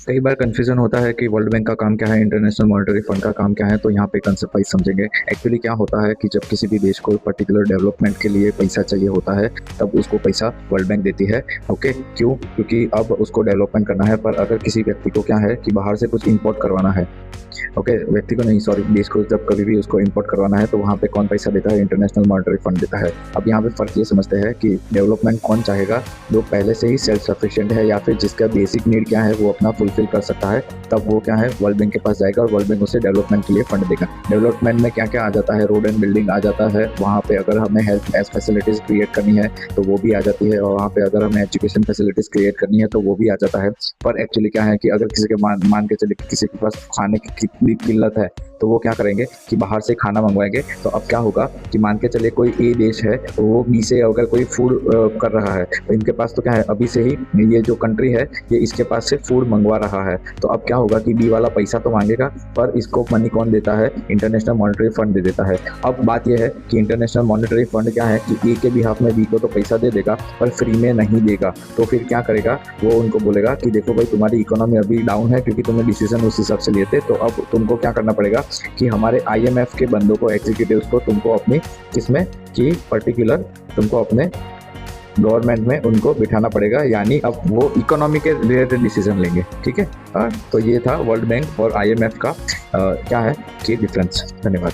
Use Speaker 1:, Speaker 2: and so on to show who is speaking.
Speaker 1: कई बार कन्फ्यूज़न होता है कि वर्ल्ड बैंक का काम क्या है, इंटरनेशनल मॉनेटरी फंड का काम क्या है, तो यहाँ पे कंसेप्ट वाइज़ समझेंगे। एक्चुअली क्या होता है कि जब किसी भी देश को पर्टिकुलर डेवलपमेंट के लिए पैसा चाहिए होता है, तब उसको पैसा वर्ल्ड बैंक देती है। ओके, क्यों? क्योंकि अब उसको डेवलपमेंट करना है, पर अगर किसी व्यक्ति को क्या है कि बाहर से कुछ इम्पोर्ट करवाना है, ओके, व्यक्ति को नहीं, सॉरी, देश को जब कभी भी उसको इम्पोर्ट करवाना है, तो वहाँ पे कौन पैसा देता है? इंटरनेशनल मॉनेटरी फंड देता है। अब यहाँ पे फ़र्क ये समझते हैं कि डेवलपमेंट कौन चाहेगा? जो पहले से ही सेल्फ सफिशिएंट है या फिर जिसका बेसिक नीड क्या है वो अपना फुलफिल कर सकता है, तब वो क्या है वर्ल्ड बैंक के पास जाएगा और वर्ल्ड बैंक उसे डेवलपमेंट के लिए फंड देगा। डेवलपमेंट में क्या क्या आ जाता है? रोड एंड बिल्डिंग आ जाता है, वहाँ पे अगर हमें हेल्थ एज फैसिलिटीज़ क्रिएट करनी है तो वो भी आ जाती है, और वहाँ पे अगर हमें एजुकेशन फैसिलिटीज़ क्रिएट करनी है तो वो भी आ जाता है। पर एक्चुअली क्या है कि अगर किसी के मान के चलिए किसी के पास खाने की कितनी किल्लत है, तो वो क्या करेंगे कि बाहर से खाना मंगवाएंगे। तो अब क्या होगा कि मान के चलिए कोई ए देश है, तो वो बी से अगर कोई फूड कर रहा है, तो इनके पास तो क्या है, अभी से ही ये जो कंट्री है ये इसके पास से फूड मंगवा रहा है। तो अब क्या होगा कि बी वाला पैसा तो मांगेगा, पर इसको मनी कौन देता है? इंटरनेशनल मॉनेटरी फंड दे देता है। अब बात यह है कि इंटरनेशनल मॉनेटरी फंड क्या है कि ए के बिहाफ में बी को तो पैसा दे देगा, पर फ्री में नहीं देगा। तो फिर क्या करेगा? वो उनको बोलेगा कि देखो भाई, तुम्हारी इकोनॉमी अभी डाउन है क्योंकि तुमने डिसीजन उस हिसाब से लिए थे, तो अब तुमको क्या करना पड़ेगा कि हमारे आईएमएफ के बंदों को, एग्जीक्यूटिव्स को, तुमको अपनी किसमें कि पर्टिकुलर तुमको अपने गवर्नमेंट में उनको बिठाना पड़ेगा, यानी अब वो इकोनॉमी के रिलेटेड डिसीजन लेंगे। ठीक है। तो ये था वर्ल्ड बैंक और आईएमएफ का क्या है कि डिफरेंस। धन्यवाद।